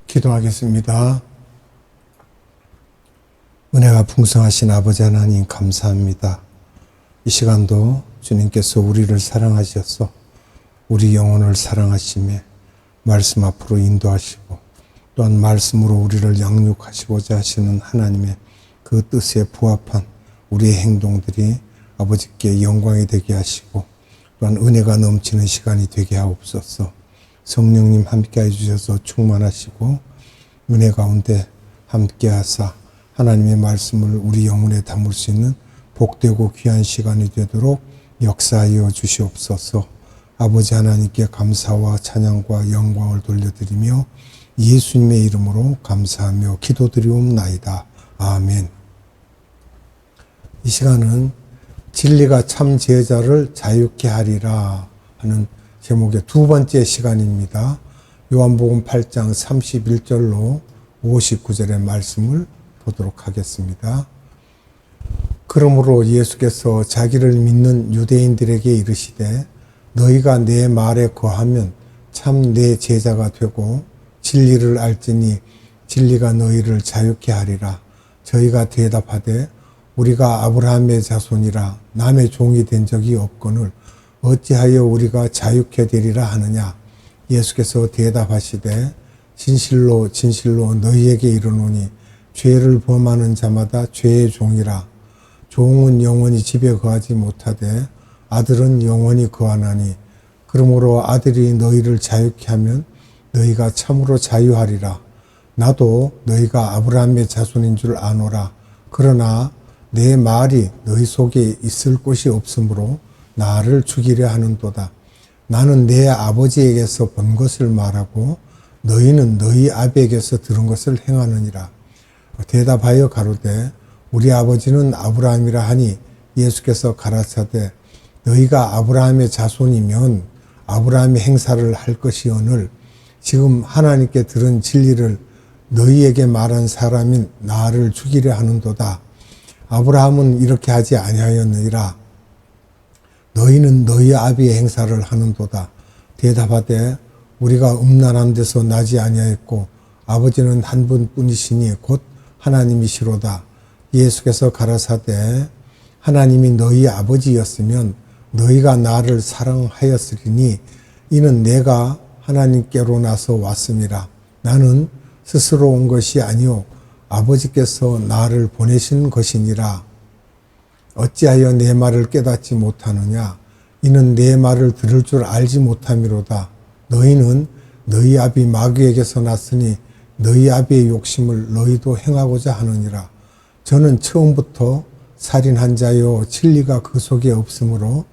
기도하겠습니다. 은혜가 풍성하신 아버지 하나님 감사합니다. 이 시간도 주님께서 우리를 사랑하셔서 우리 영혼을 사랑하시며 말씀 앞으로 인도하시고 또한 말씀으로 우리를 양육하시고자 하시는 하나님의 그 뜻에 부합한 우리의 행동들이 아버지께 영광이 되게 하시고 또한 은혜가 넘치는 시간이 되게 하옵소서. 성령님 함께 해주셔서 충만하시고 은혜 가운데 함께 하사 하나님의 말씀을 우리 영혼에 담을 수 있는 복되고 귀한 시간이 되도록 역사하여 주시옵소서. 아버지 하나님께 감사와 찬양과 영광을 돌려드리며 예수님의 이름으로 감사하며 기도드리옵나이다. 아멘. 이 시간은 진리가 참 제자를 자유케 하리라 하는 제목의 두 번째 시간입니다. 요한복음 8장 31절로 59절의 말씀을 보도록 하겠습니다. 그러므로 예수께서 자기를 믿는 유대인들에게 이르시되 너희가 내 말에 거하면 참 내 제자가 되고 진리를 알지니 진리가 너희를 자유케 하리라. 저희가 대답하되 우리가 아브라함의 자손이라 남의 종이 된 적이 없거늘 어찌하여 우리가 자유케 되리라 하느냐. 예수께서 대답하시되 진실로 진실로 너희에게 이르노니 죄를 범하는 자마다 죄의 종이라. 종은 영원히 집에 거하지 못하되 아들은 영원히 거하나니 그러므로 아들이 너희를 자유케 하면 너희가 참으로 자유하리라. 나도 너희가 아브라함의 자손인 줄 아노라. 그러나 내 말이 너희 속에 있을 곳이 없으므로 나를 죽이려 하는도다. 나는 내 아버지에게서 본 것을 말하고 너희는 너희 아비에게서 들은 것을 행하느니라. 대답하여 가로되 우리 아버지는 아브라함이라 하니 예수께서 가라사대 너희가 아브라함의 자손이면 아브라함의 행사를 할 것이오늘 지금 하나님께 들은 진리를 너희에게 말한 사람인 나를 죽이려 하는도다. 아브라함은 이렇게 하지 아니하였느니라. 너희는 너희 아비의 행사를 하는도다. 대답하되 우리가 음란한 데서 나지 아니하였고 아버지는 한 분뿐이시니 곧 하나님이시로다. 예수께서 가라사대 하나님이 너희 아버지였으면 너희가 나를 사랑하였으리니 이는 내가 하나님께로 나서 왔음이라. 나는 스스로 온 것이 아니요 아버지께서 나를 보내신 것이니라. 어찌하여 내 말을 깨닫지 못하느냐. 이는 내 말을 들을 줄 알지 못함이로다. 너희는 너희 아비 마귀에게서 났으니 너희 아비의 욕심을 너희도 행하고자 하느니라. 저는 처음부터 살인한 자요 진리가 그 속에 없으므로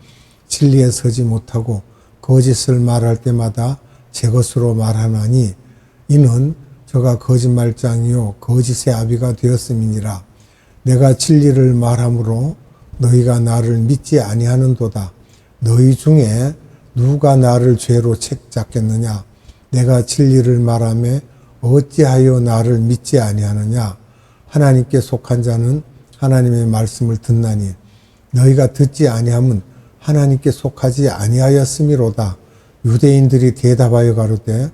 진리에 서지 못하고 거짓을 말할 때마다 제 것으로 말하나니 이는 저가 거짓말장이요 거짓의 아비가 되었음이니라. 내가 진리를 말함으로 너희가 나를 믿지 아니하는도다. 너희 중에 누가 나를 죄로 책잡겠느냐. 내가 진리를 말하며 어찌하여 나를 믿지 아니하느냐. 하나님께 속한 자는 하나님의 말씀을 듣나니 너희가 듣지 아니함은 하나님께 속하지 아니하였음이로다. 유대인들이 대답하여 가로되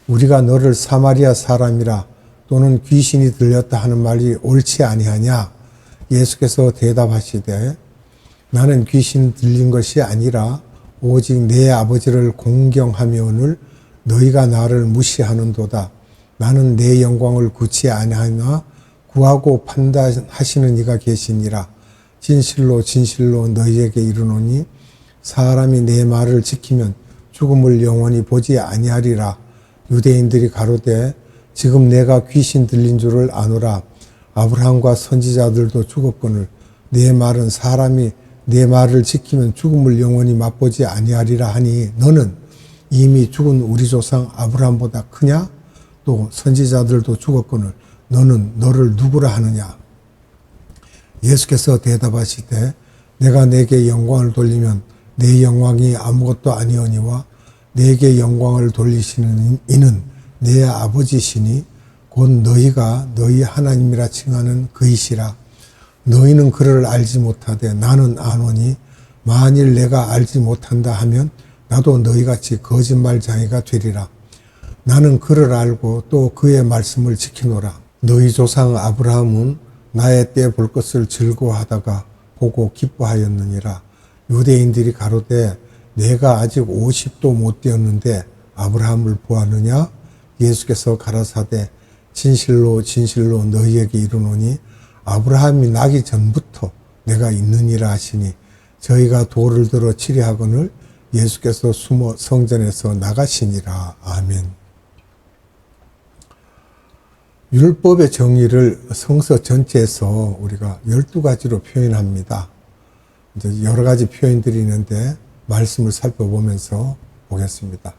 우리가 너를 사마리아 사람이라 또는 귀신이 들렸다 하는 말이 옳지 아니하냐. 예수께서 대답하시되 나는 귀신 들린 것이 아니라 오직 내 아버지를 공경하며오늘 너희가 나를 무시하는도다. 나는 내 영광을 구치 아니하나 구하고 판단하시는 이가 계시니라. 진실로 진실로 너희에게 이르노니 사람이 내 말을 지키면 죽음을 영원히 보지 아니하리라. 유대인들이 가로되 지금 내가 귀신 들린 줄을 아노라. 아브라함과 선지자들도 죽었거늘 내 말은 사람이 내 말을 지키면 죽음을 영원히 맛보지 아니하리라 하니 너는 이미 죽은 우리 조상 아브라함보다 크냐? 또 선지자들도 죽었거늘 너는 너를 누구라 하느냐? 예수께서 대답하시되 내가 내게 영광을 돌리면 내 영광이 아무것도 아니오니와 내게 영광을 돌리시는 이는 내 아버지시니 곧 너희가 너희 하나님이라 칭하는 그이시라. 너희는 그를 알지 못하되 나는 아노니 만일 내가 알지 못한다 하면 나도 너희같이 거짓말장이가 되리라. 나는 그를 알고 또 그의 말씀을 지키노라. 너희 조상 아브라함은 나의 때 볼 것을 즐거워하다가 보고 기뻐하였느니라. 유대인들이 가로되 내가 아직 50도 못 되었는데 아브라함을 보았느냐? 예수께서 가라사대 진실로 진실로 너희에게 이르노니 아브라함이 나기 전부터 내가 있느니라 하시니 저희가 돌을 들어 치려하거늘 예수께서 숨어 성전에서 나가시니라. 아멘. 율법의 정의를 성서 전체에서 우리가 12가지로 표현합니다. 이제 여러 가지 표현들이 있는데 말씀을 살펴보면서 보겠습니다.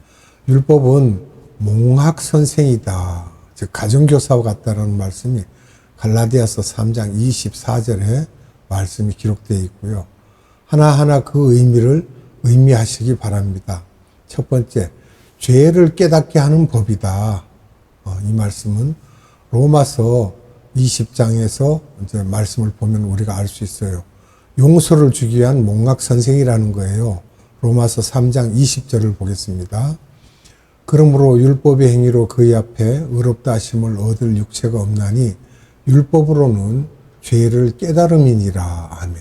율법은 몽학 선생이다. 즉 가정교사와 같다라는 말씀이 갈라디아서 3장 24절에 말씀이 기록되어 있고요. 하나하나 그 의미를 의미하시기 바랍니다. 첫 번째, 죄를 깨닫게 하는 법이다. 이 말씀은 로마서 20장에서 이제 말씀을 보면 우리가 알 수 있어요. 용서를 주기 위한 몽학 선생이라는 거예요. 로마서 3장 20절을 보겠습니다. 그러므로 율법의 행위로 그의 앞에 의롭다 하심을 얻을 육체가 없나니 율법으로는 죄를 깨달음이니라. 아멘.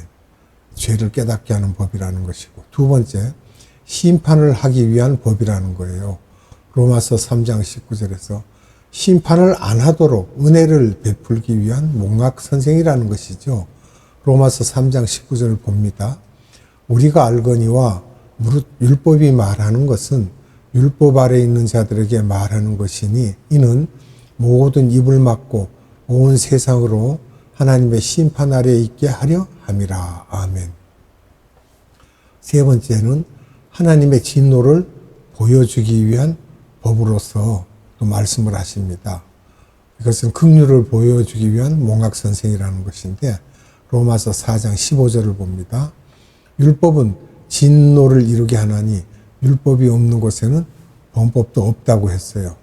죄를 깨닫게 하는 법이라는 것이고, 두 번째, 심판을 하기 위한 법이라는 거예요. 로마서 3장 19절에서 심판을 안 하도록 은혜를 베풀기 위한 몽학 선생이라는 것이죠. 로마서 3장 19절을 봅니다. 우리가 알거니와 무릇 율법이 말하는 것은 율법 아래 있는 자들에게 말하는 것이니 이는 모든 입을 막고 온 세상으로 하나님의 심판 아래 있게 하려 함이라. 아멘. 세 번째는 하나님의 진노를 보여주기 위한 법으로서 또 말씀을 하십니다. 이것은 긍휼을 보여주기 위한 몽학 선생이라는 것인데 로마서 4장 15절을 봅니다. 율법은 진노를 이루게 하나니 율법이 없는 곳에는 범법도 없다고 했어요.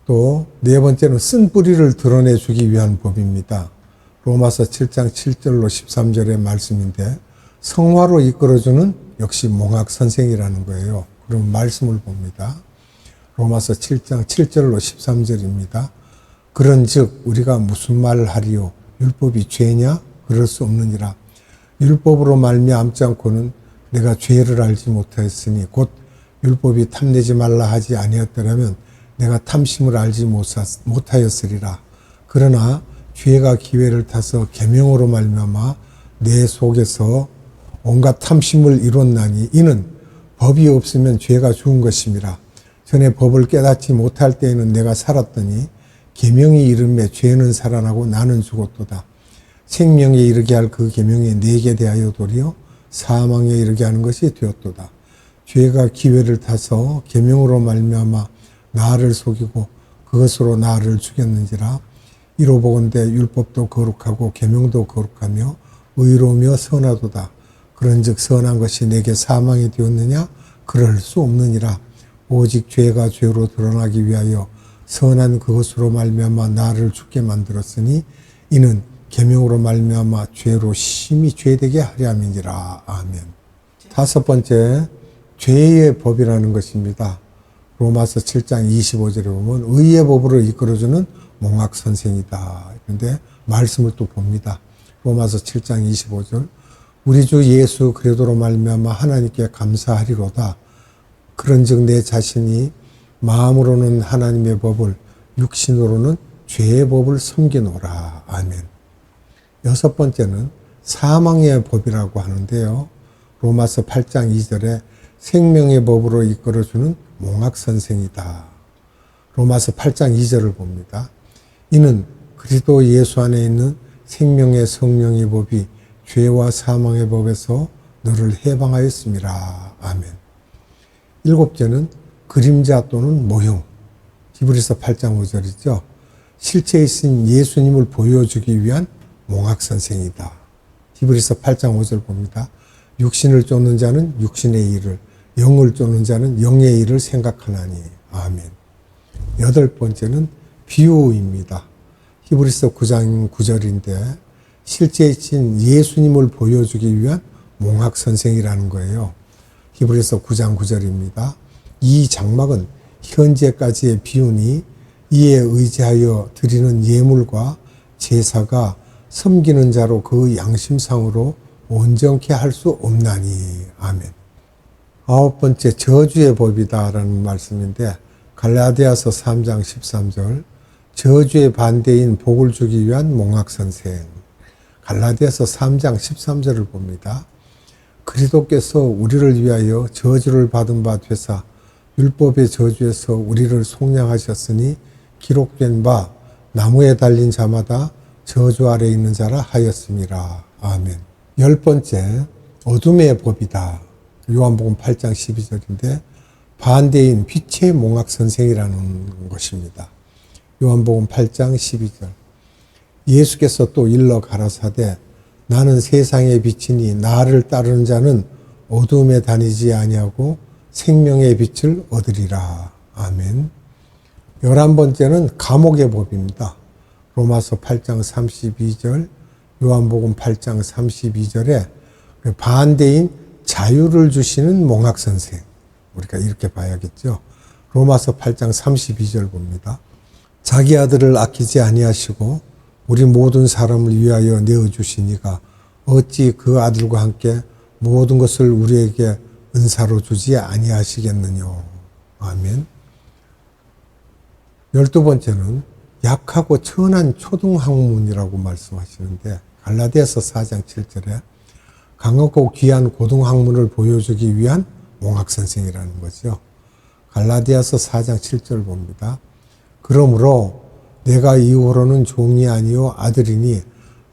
또 네 번째는 쓴 뿌리를 드러내주기 위한 법입니다. 로마서 7장 7절로 13절의 말씀인데 성화로 이끌어주는 역시 몽학 선생이라는 거예요. 그럼 말씀을 봅니다. 로마서 7장 7절로 13절입니다. 그런즉 우리가 무슨 말을 하리요? 율법이 죄냐? 그럴 수 없느니라. 율법으로 말미암지 않고는 내가 죄를 알지 못하였으니 곧 율법이 탐내지 말라 하지 아니었더라면 내가 탐심을 알지 못하였으리라. 그러나 죄가 기회를 타서 계명으로 말미암아 내 속에서 온갖 탐심을 이뤘나니 이는 법이 없으면 죄가 죽은 것임이라. 전에 법을 깨닫지 못할 때에는 내가 살았더니 계명이 이름에 죄는 살아나고 나는 죽었도다. 생명에 이르게 할 그 계명이 내게 대하여 도리어 사망에 이르게 하는 것이 되었도다. 죄가 기회를 타서 계명으로 말미암아 나를 속이고 그것으로 나를 죽였는지라. 이로 보건대 율법도 거룩하고 계명도 거룩하며 의로우며 선하도다. 그런즉 선한 것이 내게 사망이 되었느냐? 그럴 수 없느니라. 오직 죄가 죄로 드러나기 위하여 선한 그것으로 말미암아 나를 죽게 만들었으니 이는 계명으로 말미암아 죄로 심히 죄되게 하려 함이니라. 아멘. 다섯 번째, 죄의 법이라는 것입니다. 로마서 7장 25절에 보면 의의 법으로 이끌어주는 몽학 선생이다. 그런데 말씀을 또 봅니다. 로마서 7장 25절 우리 주 예수 그리스도로 말미암아 하나님께 감사하리로다. 그런즉 내 자신이 마음으로는 하나님의 법을 육신으로는 죄의 법을 섬기노라. 아멘. 여섯 번째는 사망의 법이라고 하는데요. 로마서 8장 2절에 생명의 법으로 이끌어주는 몽학 선생이다. 로마서 8장 2절을 봅니다. 이는 그리스도 예수 안에 있는 생명의 성령의 법이 죄와 사망의 법에서 너를 해방하였습니다. 아멘. 일곱째는 그림자 또는 모형. 히브리서 8장 5절이죠. 실체이신 예수님을 보여주기 위한 몽학 선생이다. 히브리서 8장 5절 봅니다. 육신을 쫓는 자는 육신의 일을, 영을 쫓는 자는 영의 일을 생각하나니. 아멘. 여덟 번째는 비유입니다. 히브리서 9장 9절인데 실제이신 예수님을 보여주기 위한 몽학 선생이라는 거예요. 히브리서 9장 9절입니다. 이 장막은 현재까지의 비유니 이에 의지하여 드리는 예물과 제사가 섬기는 자로 그 양심상으로 온전케 할 수 없나니. 아멘. 9번째 저주의 법이다라는 말씀인데 갈라디아서 3장 13절 저주의 반대인 복을 주기 위한 몽학선생. 갈라디아서 3장 13절을 봅니다. 그리스도께서 우리를 위하여 저주를 받은 바 되사 율법의 저주에서 우리를 속량하셨으니 기록된 바 나무에 달린 자마다 저주 아래 있는 자라 하였음이라. 아멘. 10번째 어둠의 법이다. 요한복음 8장 12절인데 반대인 빛의 몽학선생이라는 것입니다. 요한복음 8장 12절 예수께서 또 일러 가라사대 나는 세상의 빛이니 나를 따르는 자는 어둠에 다니지 아니하고 생명의 빛을 얻으리라. 아멘. 11번째는 감옥의 법입니다. 로마서 8장 32절, 요한복음 8장 32절에 반대인 자유를 주시는 몽학선생. 우리가 이렇게 봐야겠죠. 로마서 8장 32절 봅니다. 자기 아들을 아끼지 아니하시고 우리 모든 사람을 위하여 내어주시니가 어찌 그 아들과 함께 모든 것을 우리에게 은사로 주지 아니하시겠느냐. 아멘. 12번째는 약하고 천한 초등학문이라고 말씀하시는데 갈라디아서 4장 7절에 강하고 귀한 고등학문을 보여주기 위한 몽학선생이라는 거죠. 갈라디아서 4장 7절 봅니다. 그러므로 내가 이후로는 종이 아니요 아들이니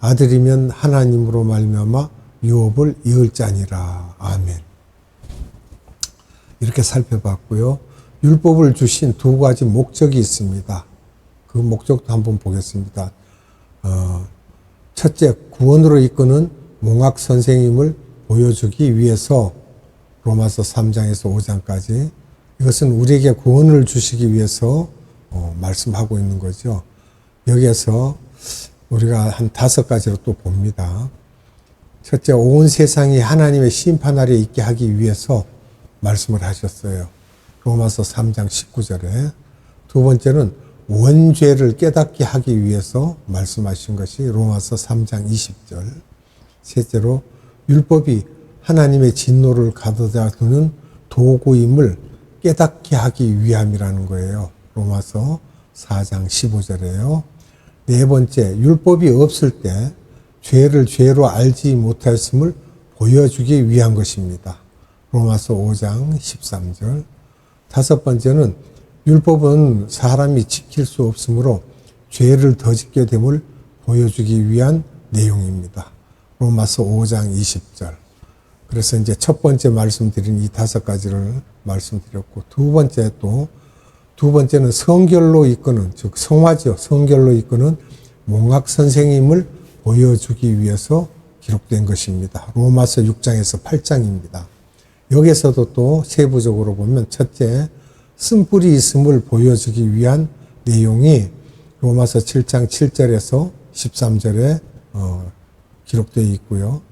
아들이면 하나님으로 말미암아 유업을 이을 자니라. 아멘. 이렇게 살펴봤고요. 율법을 주신 두 가지 목적이 있습니다. 그 목적도 한번 보겠습니다. 첫째, 구원으로 이끄는 몽학 선생님을 보여주기 위해서 로마서 3장에서 5장까지 이것은 우리에게 구원을 주시기 위해서 말씀하고 있는 거죠. 여기에서 우리가 한 5가지로 또 봅니다. 첫째, 온 세상이 하나님의 심판 아래 있게 하기 위해서 말씀을 하셨어요. 로마서 3장 19절에. 두 번째는 원죄를 깨닫게 하기 위해서 말씀하신 것이 로마서 3장 20절. 셋째로 율법이 하나님의 진노를 가져다 두는 도구임을 깨닫게 하기 위함이라는 거예요. 로마서 4장 15절에요. 네 번째, 율법이 없을 때 죄를 죄로 알지 못하였음을 보여주기 위한 것입니다. 로마서 5장 13절. 다섯 번째는 율법은 사람이 지킬 수 없으므로 죄를 더 짓게 됨을 보여주기 위한 내용입니다. 로마서 5장 20절. 그래서 이제 첫 번째 말씀드린 이 5가지를 말씀드렸고, 두 번째는 성결로 이끄는, 즉 성화죠. 성결로 이끄는 몽학 선생님을 보여주기 위해서 기록된 것입니다. 로마서 6장에서 8장입니다. 여기에서도 또 세부적으로 보면 첫째, 쓴뿌리 있음을 보여주기 위한 내용이 로마서 7장 7절에서 13절에 기록되어 있고요.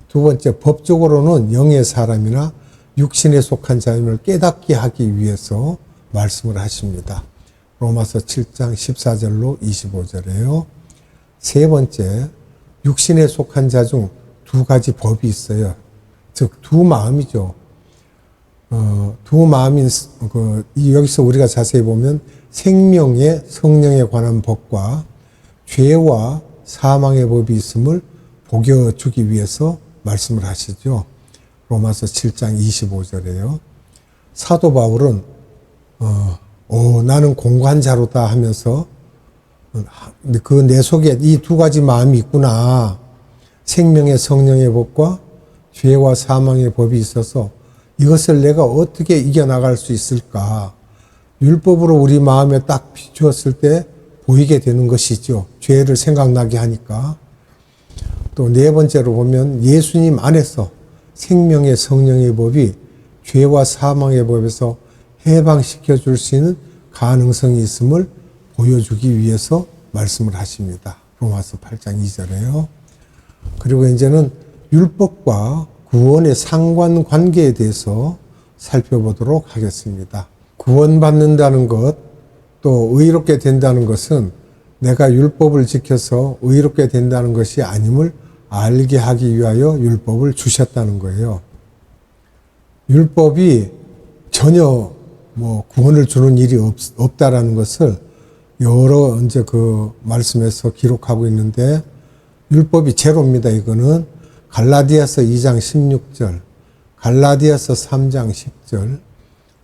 두 번째, 법적으로는 영의 사람이나 육신에 속한 자임을 깨닫게 하기 위해서 말씀을 하십니다. 로마서 7장 14절로 25절에요. 세 번째, 육신에 속한 자 중 2가지 법이 있어요. 즉, 두 마음이죠. 두 마음인, 여기서 우리가 자세히 보면 생명의 성령에 관한 법과 죄와 사망의 법이 있음을 보여주기 위해서 말씀을 하시죠. 로마서 7장 25절에요. 사도 바울은 나는 공고한 자로다 하면서 그 내 속에 이 2가지 마음이 있구나. 생명의 성령의 법과 죄와 사망의 법이 있어서 이것을 내가 어떻게 이겨나갈 수 있을까? 율법으로 우리 마음에 딱 비추었을 때 보이게 되는 것이죠. 죄를 생각나게 하니까. 또 네 번째로 보면 예수님 안에서 생명의 성령의 법이 죄와 사망의 법에서 해방시켜 줄 수 있는 가능성이 있음을 보여주기 위해서 말씀을 하십니다. 로마서 8장 2절에요. 그리고 이제는 율법과 구원의 상관관계에 대해서 살펴보도록 하겠습니다. 구원받는다는 것, 또 의롭게 된다는 것은 내가 율법을 지켜서 의롭게 된다는 것이 아님을 알게 하기 위하여 율법을 주셨다는 거예요. 율법이 전혀 구원을 주는 일이 없다라는 것을 여러 이제 그 말씀에서 기록하고 있는데, 율법이 제로입니다. 이거는 갈라디아서 2장 16절, 갈라디아서 3장 10절,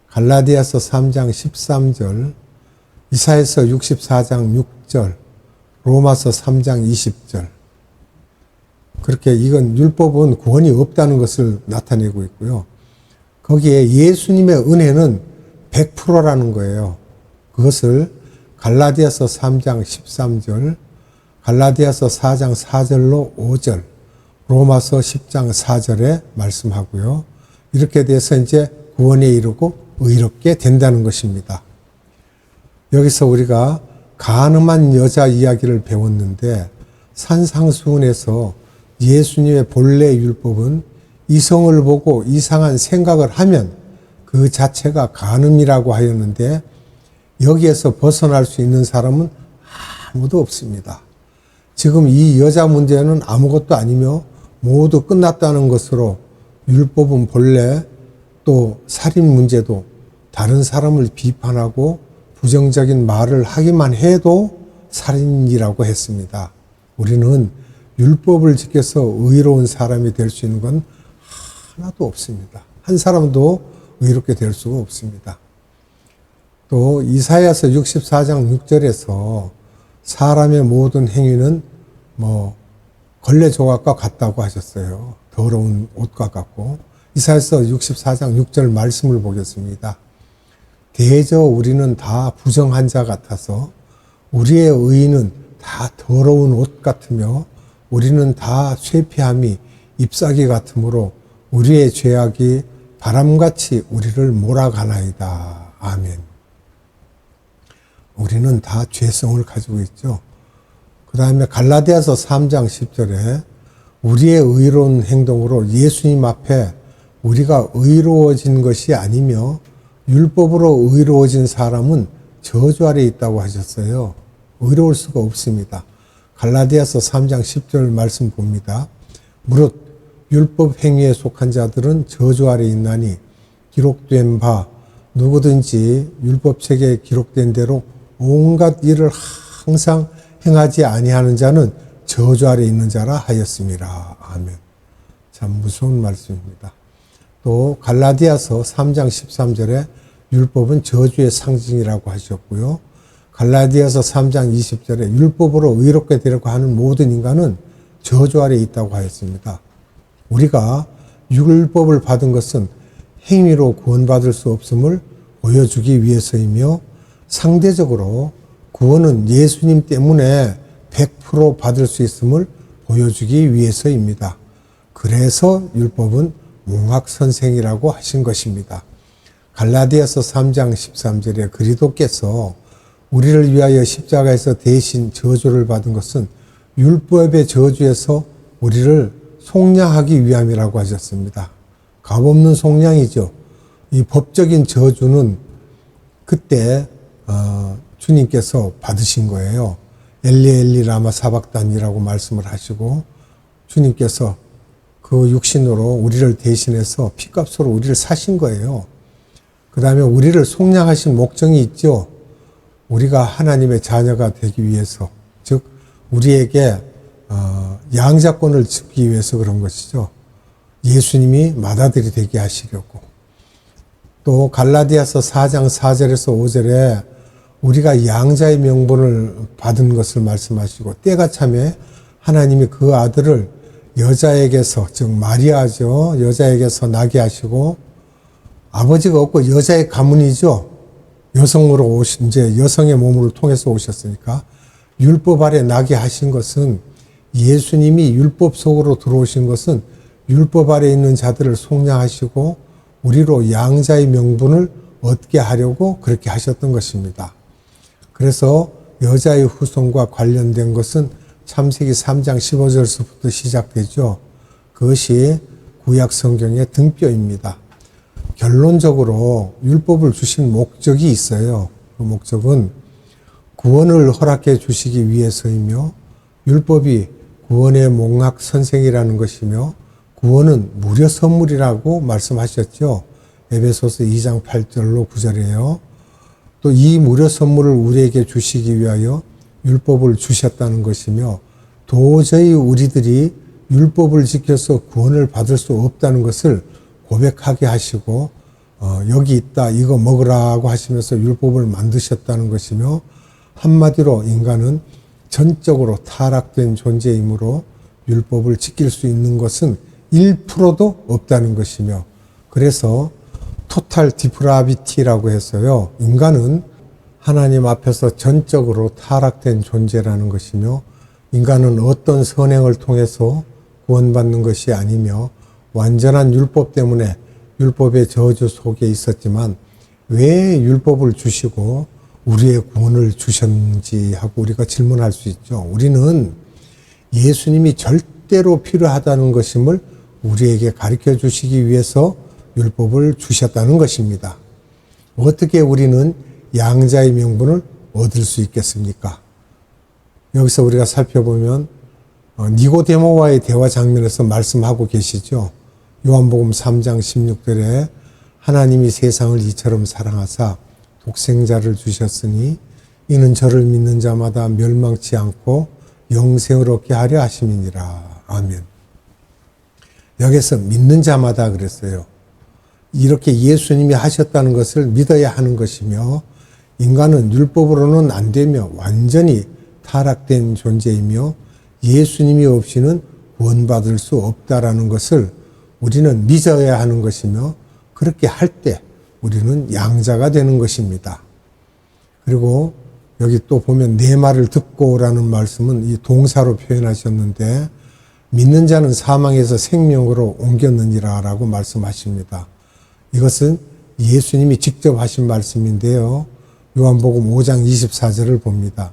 갈라디아서 3장 13절, 이사야서 64장 6절, 로마서 3장 20절. 그렇게 이건 율법은 구원이 없다는 것을 나타내고 있고요. 거기에 예수님의 은혜는 100%라는 거예요. 그것을 갈라디아서 3장 13절, 갈라디아서 4장 4절로 5절, 로마서 10장 4절에 말씀하고요. 이렇게 돼서 이제 구원에 이르고 의롭게 된다는 것입니다. 여기서 우리가 간음한 여자 이야기를 배웠는데, 산상수훈에서 예수님의 본래 율법은 이성을 보고 이상한 생각을 하면 그 자체가 간음이라고 하였는데, 여기에서 벗어날 수 있는 사람은 아무도 없습니다. 지금 이 여자 문제는 아무것도 아니며 모두 끝났다는 것으로 율법은 본래, 또 살인 문제도 다른 사람을 비판하고 부정적인 말을 하기만 해도 살인이라고 했습니다. 우리는 율법을 지켜서 의로운 사람이 될 수 있는 건 하나도 없습니다. 한 사람도 의롭게 될 수가 없습니다. 또 이사야서 64장 6절에서 사람의 모든 행위는 걸레 조각과 같다고 하셨어요. 더러운 옷과 같고. 이사야서 64장 6절 말씀을 보겠습니다. 대저 우리는 다 부정한 자 같아서 우리의 의는 다 더러운 옷 같으며 우리는 다 쇠피함이 잎사귀 같으므로 우리의 죄악이 바람같이 우리를 몰아가나이다. 아멘. 우리는 다 죄성을 가지고 있죠. 그 다음에 갈라디아서 3장 10절에 우리의 의로운 행동으로 예수님 앞에 우리가 의로워진 것이 아니며 율법으로 의로워진 사람은 저주 아래 있다고 하셨어요. 의로울 수가 없습니다. 갈라디아서 3장 10절 말씀 봅니다. 무릇 율법 행위에 속한 자들은 저주 아래 있나니 기록된 바 누구든지 율법책에 기록된 대로 온갖 일을 항상 행하지 아니하는 자는 저주 아래 있는 자라 하였습니다. 아멘. 참 무서운 말씀입니다. 또 갈라디아서 3장 13절에 율법은 저주의 상징이라고 하셨고요. 갈라디아서 3장 20절에 율법으로 의롭게 되려고 하는 모든 인간은 저주 아래 있다고 하였습니다. 우리가 율법을 받은 것은 행위로 구원받을 수 없음을 보여주기 위해서이며, 상대적으로 구원은 예수님 때문에 100% 받을 수 있음을 보여주기 위해서입니다. 그래서 율법은 몽학선생이라고 하신 것입니다. 갈라디아서 3장 13절에 그리스도께서 우리를 위하여 십자가에서 대신 저주를 받은 것은 율법의 저주에서 우리를 속량하기 위함이라고 하셨습니다. 값없는 속량이죠. 이 법적인 저주는 그때 주님께서 받으신 거예요. 엘리 엘리 라마 사박단이라고 말씀을 하시고, 주님께서 그 육신으로 우리를 대신해서 피값으로 우리를 사신 거예요. 그 다음에 우리를 속량하신 목적이 있죠. 우리가 하나님의 자녀가 되기 위해서, 즉 우리에게 양자권을 주기 위해서 그런 것이죠. 예수님이 맏아들이 되게 하시려고. 또 갈라디아서 4장 4절에서 5절에 우리가 양자의 명분을 받은 것을 말씀하시고, 때가 참에 하나님이 그 아들을 여자에게서, 즉 마리아죠, 여자에게서 나게 하시고, 아버지가 없고 여자의 가문이죠. 여성으로 오신, 이제 여성의 몸을 통해서 오셨으니까 율법 아래 나게 하신 것은, 예수님이 율법 속으로 들어오신 것은 율법 아래 있는 자들을 속량하시고 우리로 양자의 명분을 얻게 하려고 그렇게 하셨던 것입니다. 그래서 여자의 후손과 관련된 것은 창세기 3장 15절서부터 시작되죠. 그것이 구약 성경의 등뼈입니다. 결론적으로 율법을 주신 목적이 있어요. 그 목적은 구원을 허락해 주시기 위해서이며 율법이 구원의 몽학 선생이라는 것이며 구원은 무료 선물이라고 말씀하셨죠. 에베소서 2장 8절로 9절이에요. 또 이 무료 선물을 우리에게 주시기 위하여 율법을 주셨다는 것이며 도저히 우리들이 율법을 지켜서 구원을 받을 수 없다는 것을 고백하게 하시고 여기 있다 이거 먹으라고 하시면서 율법을 만드셨다는 것이며 한마디로 인간은 전적으로 타락된 존재이므로 율법을 지킬 수 있는 것은 1%도 없다는 것이며 그래서 토탈 디프라비티라고 해서요. 인간은 하나님 앞에서 전적으로 타락된 존재라는 것이며 인간은 어떤 선행을 통해서 구원받는 것이 아니며 완전한 율법 때문에 율법의 저주 속에 있었지만 왜 율법을 주시고 우리의 구원을 주셨는지 하고 우리가 질문할 수 있죠. 우리는 예수님이 절대로 필요하다는 것임을 우리에게 가르쳐 주시기 위해서 율법을 주셨다는 것입니다. 어떻게 우리는 양자의 명분을 얻을 수 있겠습니까? 여기서 우리가 살펴보면 니고데모와의 대화 장면에서 말씀하고 계시죠. 요한복음 3장 16절에 하나님이 세상을 이처럼 사랑하사 독생자를 주셨으니 이는 저를 믿는 자마다 멸망치 않고 영생을 얻게 하려 하심이니라. 아멘. 여기서 믿는 자마다 그랬어요. 이렇게 예수님이 하셨다는 것을 믿어야 하는 것이며 인간은 율법으로는 안 되며 완전히 타락된 존재이며 예수님이 없이는 구원받을 수 없다라는 것을 우리는 믿어야 하는 것이며 그렇게 할 때 우리는 양자가 되는 것입니다. 그리고 여기 또 보면 내 말을 듣고라는 말씀은 이 동사로 표현하셨는데 믿는 자는 사망에서 생명으로 옮겼느니라 라고 말씀하십니다. 이것은 예수님이 직접 하신 말씀인데요. 요한복음 5장 24절을 봅니다.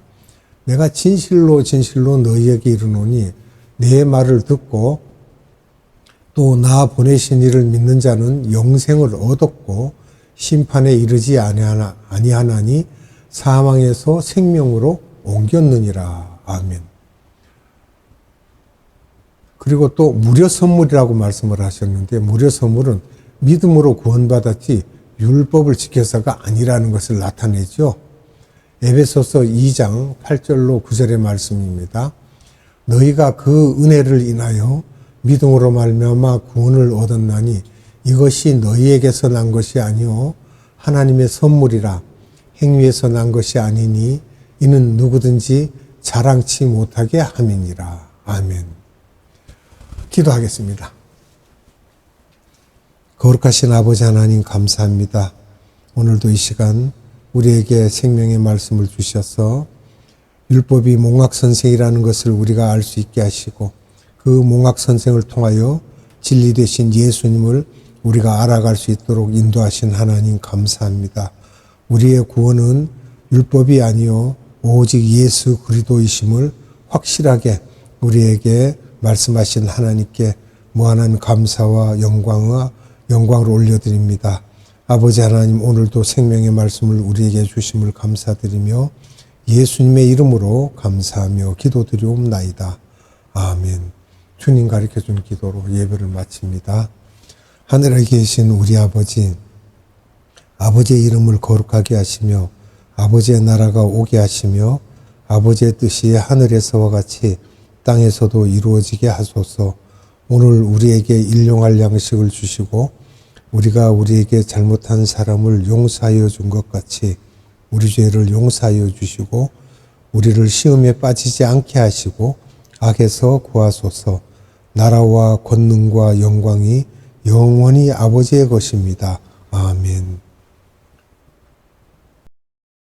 내가 진실로 진실로 너희에게 이르노니 내 말을 듣고 또 나 보내신 이를 믿는 자는 영생을 얻었고 심판에 이르지 아니하나니 사망에서 생명으로 옮겼느니라. 아멘. 그리고 또 무료 선물이라고 말씀을 하셨는데 무료 선물은 믿음으로 구원받았지 율법을 지켜서가 아니라는 것을 나타내죠. 에베소서 2장 8절로 9절의 말씀입니다. 너희가 그 은혜를 인하여 믿음으로 말미암아 구원을 얻었나니 이것이 너희에게서 난 것이 아니요 하나님의 선물이라 행위에서 난 것이 아니니 이는 누구든지 자랑치 못하게 함이니라. 아멘. 기도하겠습니다. 거룩하신 아버지 하나님 감사합니다. 오늘도 이 시간 우리에게 생명의 말씀을 주셔서 율법이 몽학선생이라는 것을 우리가 알 수 있게 하시고 그 몽학선생을 통하여 진리 되신 예수님을 우리가 알아갈 수 있도록 인도하신 하나님 감사합니다. 우리의 구원은 율법이 아니요 오직 예수 그리스도이심을 확실하게 우리에게 말씀하신 하나님께 무한한 감사와 영광을 올려드립니다. 아버지 하나님 오늘도 생명의 말씀을 우리에게 주심을 감사드리며 예수님의 이름으로 감사하며 기도드리옵나이다. 아멘. 주님 가르쳐준 기도로 예배를 마칩니다. 하늘에 계신 우리 아버지, 아버지의 이름을 거룩하게 하시며 아버지의 나라가 오게 하시며 아버지의 뜻이 하늘에서와 같이 땅에서도 이루어지게 하소서. 오늘 우리에게 일용할 양식을 주시고 우리가 우리에게 잘못한 사람을 용서하여 준 것 같이 우리 죄를 용서하여 주시고 우리를 시험에 빠지지 않게 하시고 악에서 구하소서. 나라와 권능과 영광이 영원히 아버지의 것입니다. 아멘.